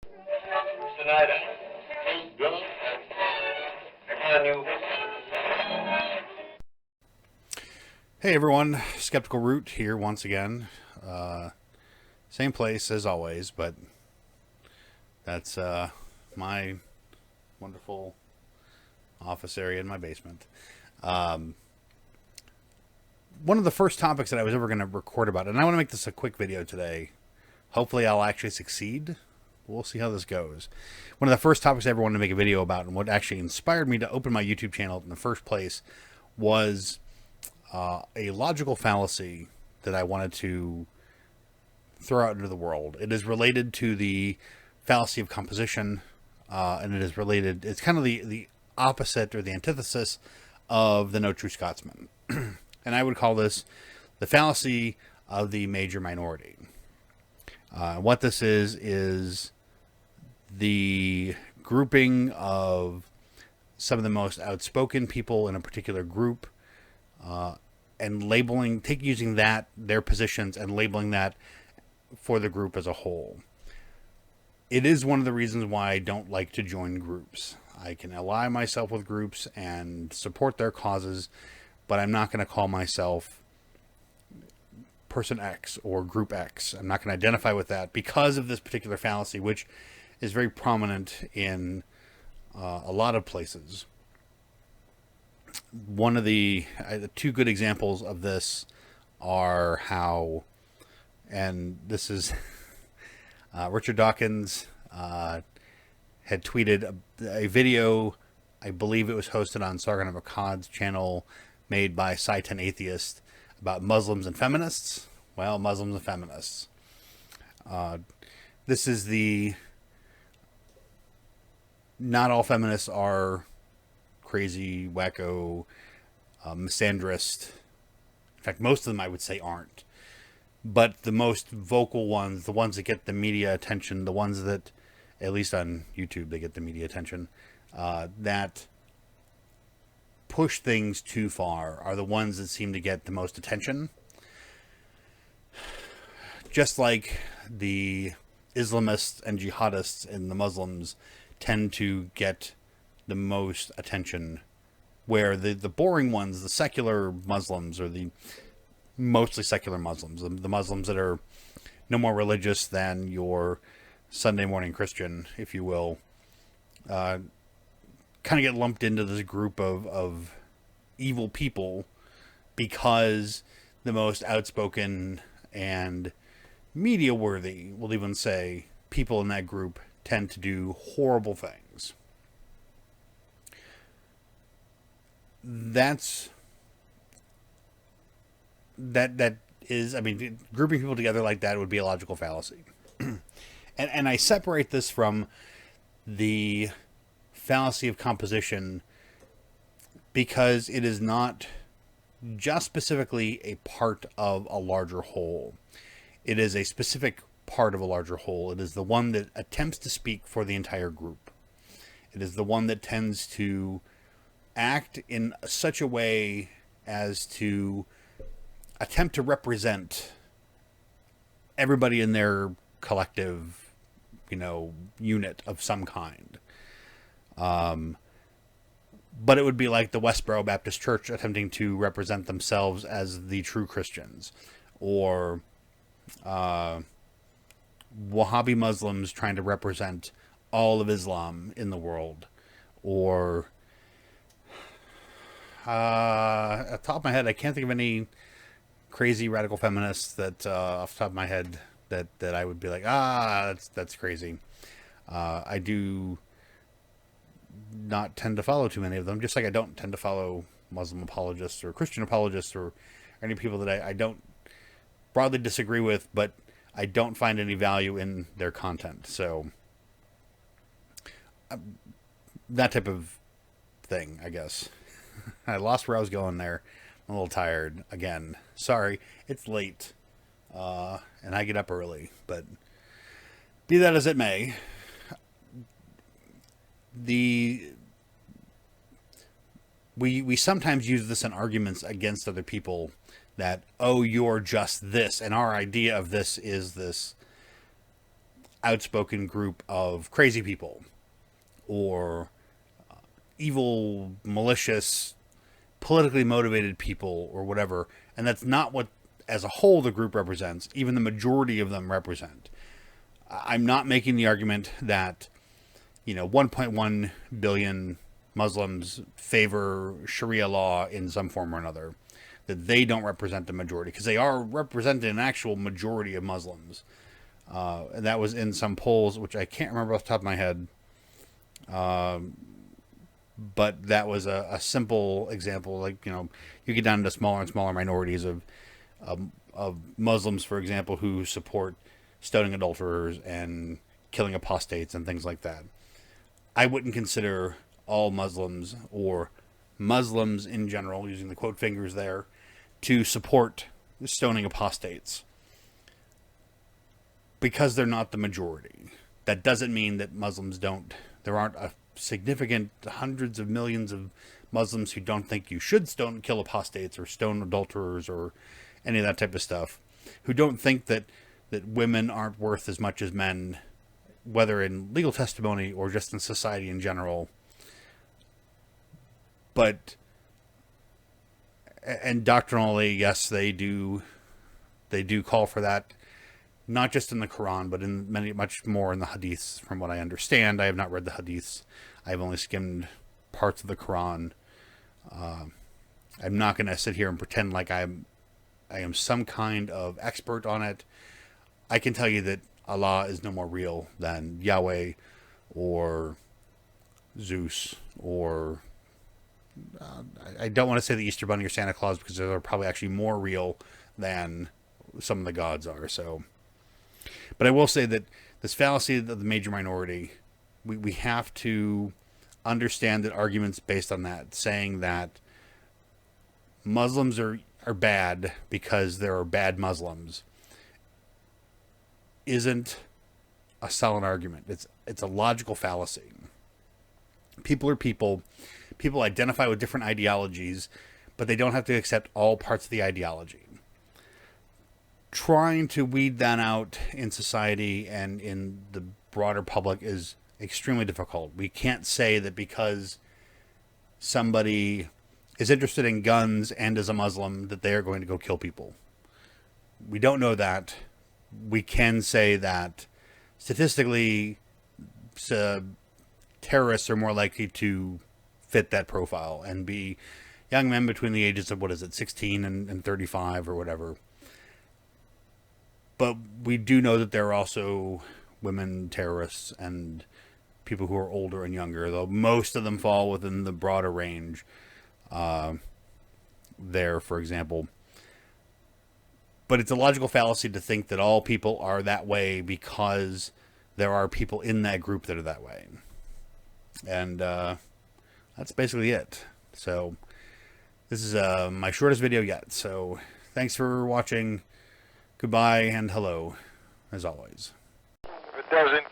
Tonight, Hey everyone, Skeptical Root here once again. Same place as always, but that's my wonderful office area in my basement. One of the first topics that I was ever going to record about, and I want to make this a quick video today. Hopefully I'll actually succeed. We'll see how this goes. One of the first topics I ever wanted to make a video about, and what actually inspired me to open my YouTube channel in the first place, was a logical fallacy that I wanted to throw out into the world. It is related to the fallacy of composition, and it's kind of the opposite or the antithesis of the No True Scotsman. And I would call this the fallacy of the major minority. What this is the grouping of some of the most outspoken people in a particular group, and using their positions and labeling that for the group as a whole. It is one of the reasons why I don't like to join groups. I can ally myself with groups and support their causes, but I'm not going to call myself person X or group X. I'm not going to identify with that because of this particular fallacy, which is very prominent in a lot of places. One of the two good examples of this are how, and this is Richard Dawkins had tweeted a video, I believe it was hosted on Sargon of Akkad's channel, made by Sci-10 Atheist, about Muslims and feminists. Well, Muslims and feminists. This is not all feminists are crazy, wacko, misandrist. In fact, most of them I would say aren't. But the most vocal ones, the ones that get the media attention, the ones that, at least on YouTube, they get the media attention, that push things too far are the ones that seem to get the most attention. Just like the Islamists and jihadists and the Muslims tend to get the most attention, where the boring ones, the secular Muslims, or the mostly secular Muslims, the Muslims that are no more religious than your Sunday morning Christian, if you will, kind of get lumped into this group of evil people because the most outspoken and media worthy, we'll even say, people in that group tend to do horrible things. That is, I mean, grouping people together like that would be a logical fallacy. and I separate this from the fallacy of composition because it is not just specifically a part of a larger whole. It is a specific part of a larger whole. It is the one that attempts to speak for the entire group. It is the one that tends to act in such a way as to attempt to represent everybody in their collective, unit of some kind. But it would be like the Westboro Baptist Church attempting to represent themselves as the true Christians, or Wahhabi Muslims trying to represent all of Islam in the world, or at the top of my head, I can't think of any crazy radical feminists that off the top of my head that I would be like, that's crazy. I do not tend to follow too many of them, just like I don't tend to follow Muslim apologists or Christian apologists or any people that I don't broadly disagree with, but I don't find any value in their content. So that type of thing, I guess. I lost where I was going there. I'm a little tired again. Sorry, it's late, and I get up early. But be that as it may, we sometimes use this in arguments against other people, that, oh, you're just this, and our idea of this is this. outspoken group of crazy people or evil, malicious, politically motivated people or whatever. And that's not what, as a whole, the group represents. Even the majority of them represent. I'm not making the argument that, 1.1 billion Muslims favor Sharia law in some form or another, that they don't represent the majority, because they are representing an actual majority of Muslims. And that was in some polls, which I can't remember off the top of my head. But that was a simple example. Like, you get down to smaller and smaller minorities of Muslims, for example, who support stoning adulterers and killing apostates and things like that. I wouldn't consider all Muslims, or Muslims in general, using the quote fingers there, to support stoning apostates, because they're not the majority. That doesn't mean that Muslims don't. There aren't a significant hundreds of millions of Muslims who don't think you should kill apostates or stone adulterers or any of that type of stuff, who don't think that women aren't worth as much as men, whether in legal testimony or just in society in general. But, and doctrinally, yes, they do call for that, not just in the Quran, but in much more in the hadiths, from what I understand. I have not read the hadiths. I've only skimmed parts of the Quran. I'm not going to sit here and pretend like I am some kind of expert on it. I can tell you that Allah is no more real than Yahweh or Zeus or I don't want to say the Easter Bunny or Santa Claus, because they're probably actually more real than some of the gods are. So, but I will say that this fallacy of the major minority, we have to understand that arguments based on that, saying that Muslims are bad because there are bad Muslims, isn't a solid argument. It's a logical fallacy. People are people. People identify with different ideologies, but they don't have to accept all parts of the ideology. Trying to weed that out in society and in the broader public is extremely difficult. We can't say that because somebody is interested in guns and is a Muslim that they are going to go kill people. We don't know that. We can say that statistically, terrorists are more likely to fit that profile and be young men between the ages of, 16 and 35 or whatever. But we do know that there are also women terrorists and people who are older and younger, though most of them fall within the broader range there, for example. But it's a logical fallacy to think that all people are that way because there are people in that group that are that way. And that's basically it. So this is my shortest video yet. So thanks for watching. Goodbye and hello, as always. If it doesn't,